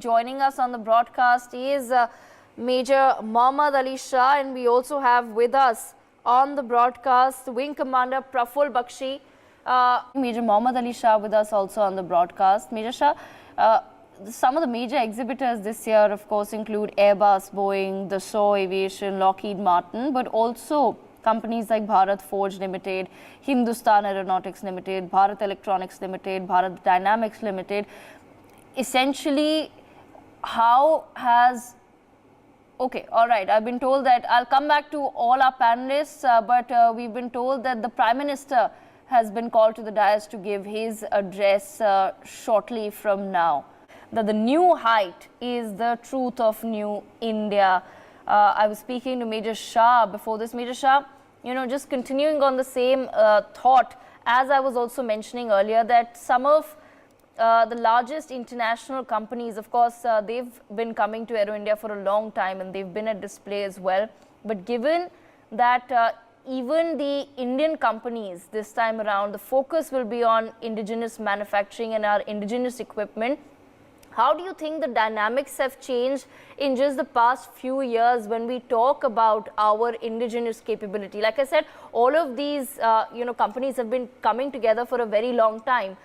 joining us on the broadcast is Major Mohd Ali Shah, and we also have with us on the broadcast Wing Commander Praful Bakshi. Major Mohd Ali Shah with us also on the broadcast. Major Shah, some of the major exhibitors this year, of course, include Airbus, Boeing, Dassault Aviation, Lockheed Martin, but also companies like Bharat Forge Limited, Hindustan Aeronautics Limited, Bharat Electronics Limited, Bharat Dynamics Limited. Essentially, how has... Okay, all right, I've been told that I'll come back to all our panelists, but we've been told that the Prime Minister has been called to the dais to give his address shortly from now. That the new height is the truth of new India. I was speaking to Major Shah before this. Major Shah, you know, just continuing on the same thought, as I was also mentioning earlier, that some of the largest international companies, of course, they've been coming to Aero India for a long time and they've been at display as well. But given that even the Indian companies this time around, the focus will be on indigenous manufacturing and our indigenous equipment. How do you think the dynamics have changed in just the past few years when we talk about our indigenous capability? Like I said, all of these companies have been coming together for a very long time.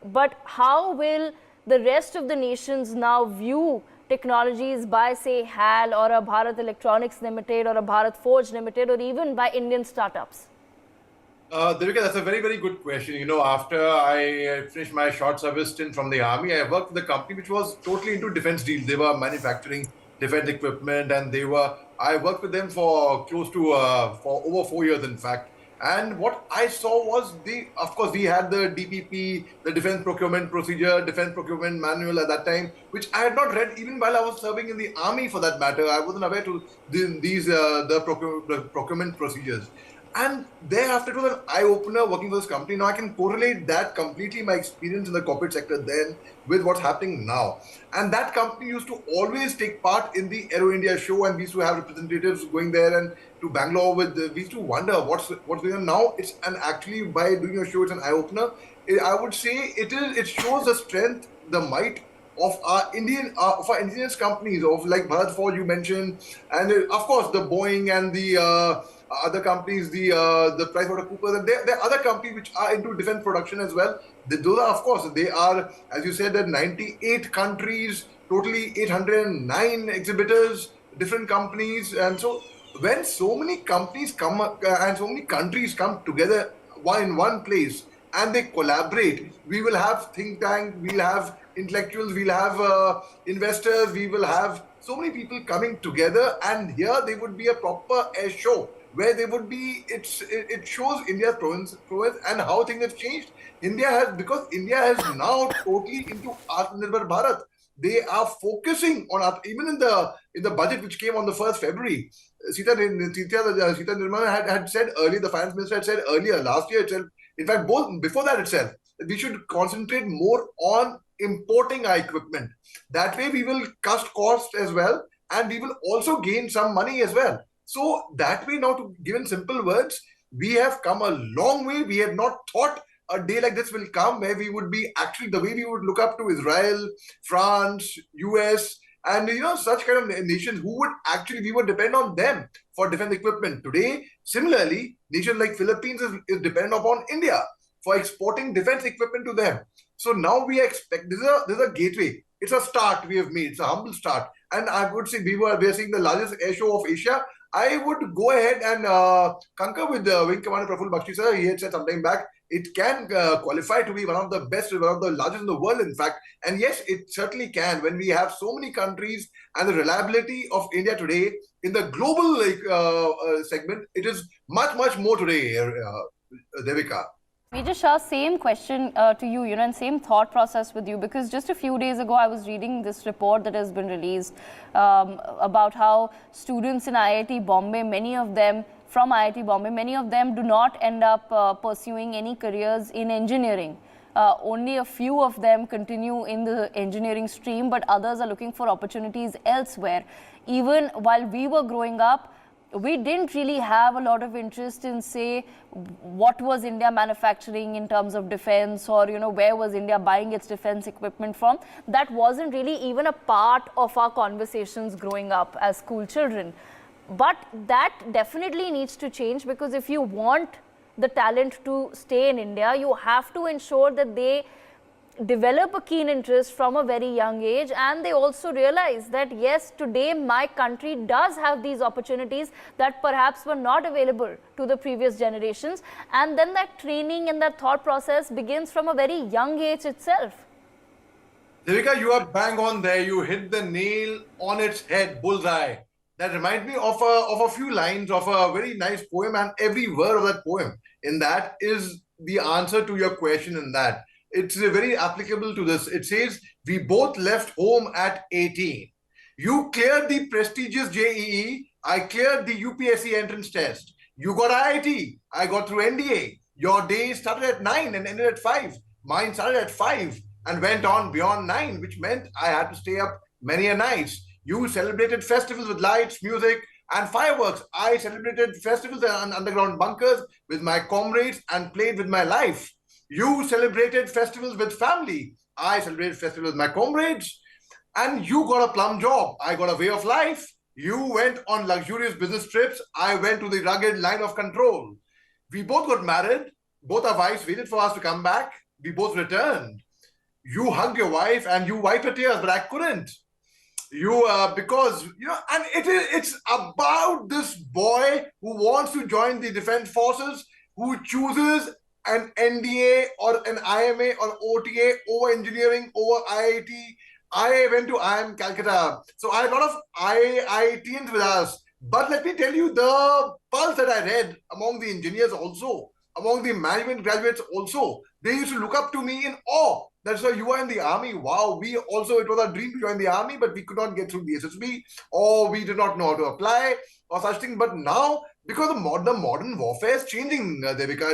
But how will the rest of the nations now view technologies by, say, HAL or a Bharat Electronics Limited or a Bharat Forge Limited, or even by Indian startups? Devika, that's a very, very good question. You know, after I finished my short service stint from the army, I worked with a company which was totally into defense deals. They were manufacturing defense equipment, and I worked with them for close to, for over 4 years, in fact. And what I saw was of course, we had the DPP, the Defense Procurement Procedure, Defense Procurement Manual at that time, which I had not read even while I was serving in the army, for that matter. I wasn't aware to the procurement procedures. And thereafter, it was an eye-opener working for this company. Now I can correlate that completely, my experience in the corporate sector then, with what's happening now. And that company used to always take part in the Aero India show, and we used to have representatives going there and to Bangalore we used to wonder what's going on now. Actually, by doing a show, it's an eye-opener. I would say it shows the strength, the might of our indigenous companies, of like Bharat Forge you mentioned, and of course the Boeing and the other companies, the PricewaterhouseCoopers, and there are other companies which are into defense production as well. Those are, of course, they are, as you said, that 98 countries, totally 809 exhibitors, different companies. And so when so many companies come and so many countries come together in one place and they collaborate, we will have think tank, we'll have intellectuals, we'll have investors, we will have so many people coming together, and here they would be a proper air show where they would be, it shows India's prowess and how things have changed. Because India has now totally into Atmanirbhar Bharat. They are focusing on, even in the budget which came on the 1st February, Sita Nirmala had said earlier, the finance minister had said earlier, last year itself, in fact, before that itself, that we should concentrate more on importing our equipment. That way we will cut costs as well, and we will also gain some money as well. So that way, now, to give in simple words, we have come a long way. We had not thought a day like this will come where we would be actually the way we would look up to Israel, France, US, and such kind of nations who would actually, we would depend on them for defense equipment. Today, similarly, nations like Philippines is dependent upon India for exporting defense equipment to them. So now we expect, this is a gateway. It's a start we have made. It's a humble start. And I would say we are seeing the largest air show of Asia. I would go ahead and concur with the Wing Commander Praful Bakshi, sir. He had said sometime back, it can qualify to be one of the best, one of the largest in the world, in fact. And yes, it certainly can. When we have so many countries and the reliability of India today in the global segment, it is much, much more today, Devika. Major Shah, same question to you, and same thought process with you, because just a few days ago I was reading this report that has been released about how students in IIT Bombay, many of them from IIT Bombay, many of them do not end up pursuing any careers in engineering. Only a few of them continue in the engineering stream, but others are looking for opportunities elsewhere. Even while we were growing up, we didn't really have a lot of interest in, say, what was India manufacturing in terms of defense, or where was India buying its defense equipment from. That wasn't really even a part of our conversations growing up as school children. But that definitely needs to change, because if you want the talent to stay in India, you have to ensure that they develop a keen interest from a very young age, and they also realize that yes, today my country does have these opportunities that perhaps were not available to the previous generations, and then that training and that thought process begins from a very young age itself. Devika, you are bang on there. You hit the nail on its head, bullseye. That reminds me of a few lines of a very nice poem, and every word of that poem in that is the answer to your question in that. It's very applicable to this. It says, we both left home at 18. You cleared the prestigious JEE. I cleared the UPSC entrance test. You got IIT. I got through NDA. Your day started at 9 and ended at 5. Mine started at 5 and went on beyond 9, which meant I had to stay up many a nights. You celebrated festivals with lights, music, and fireworks. I celebrated festivals and underground bunkers with my comrades and played with my life. You celebrated festivals with family. I celebrated festivals with my comrades. And you got a plum job. I got a way of life. You went on luxurious business trips. I went to the rugged line of control. We both got married. Both our wives waited for us to come back. We both returned. You hugged your wife and you wiped her tears, but I couldn't. Because and it's about this boy who wants to join the defense forces, who chooses an NDA or an IMA or OTA over engineering, over IIT. I went to IIM Calcutta. So I had a lot of IITians with us. But let me tell you the pulse that I read among the engineers also, among the management graduates also. They used to look up to me in awe. That's why you are in the army. Wow, it was our dream to join the army, but we could not get through the SSB, or we did not know how to apply or such things. But now, because the modern warfare is changing, Devika,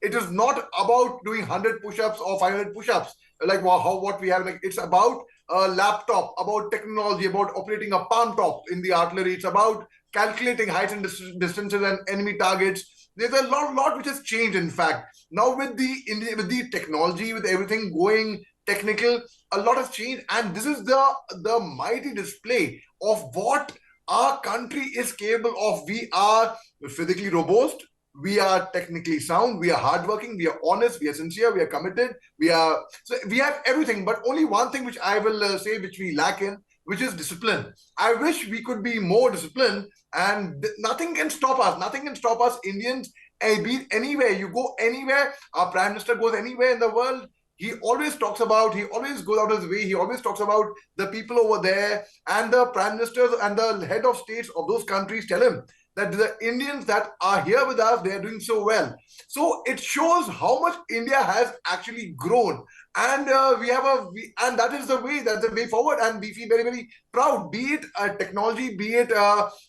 it is not about doing 100 push-ups or 500 push-ups, like what we have. Like, it's about a laptop, about technology, about operating a palm top in the artillery. It's about calculating heights and distances and enemy targets. There's a lot which has changed, in fact. Now with the technology, with everything going technical, a lot has changed. And this is the mighty display of what our country is capable of. We are physically robust. We are technically sound. We are hardworking. We are honest. We are sincere. We are committed. We have everything. But only one thing which I will say which we lack in, which is discipline. I wish we could be more disciplined, and nothing can stop us. Nothing can stop us, Indians. Be it anywhere. You go anywhere. Our Prime Minister goes anywhere in the world. He always goes out of his way. He always talks about the people over there, and the Prime Ministers and the head of states of those countries tell him that the Indians that are here with us, they are doing so well. So it shows how much India has actually grown. And and that is the way forward. And we feel very, very proud, be it technology, be it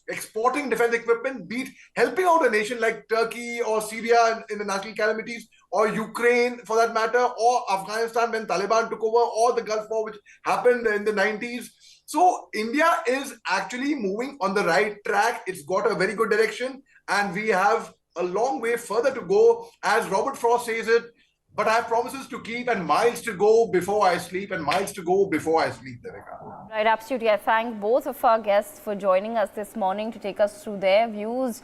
exporting defense equipment, be it helping out a nation like Turkey or Syria in the national calamities, or Ukraine for that matter, or Afghanistan when Taliban took over, or the Gulf War which happened in the 90s. So India is actually moving on the right track. It's got a very good direction, and we have a long way further to go. As Robert Frost says it, but I have promises to keep and miles to go before I sleep, Devika. Right, absolutely. I thank both of our guests for joining us this morning to take us through their views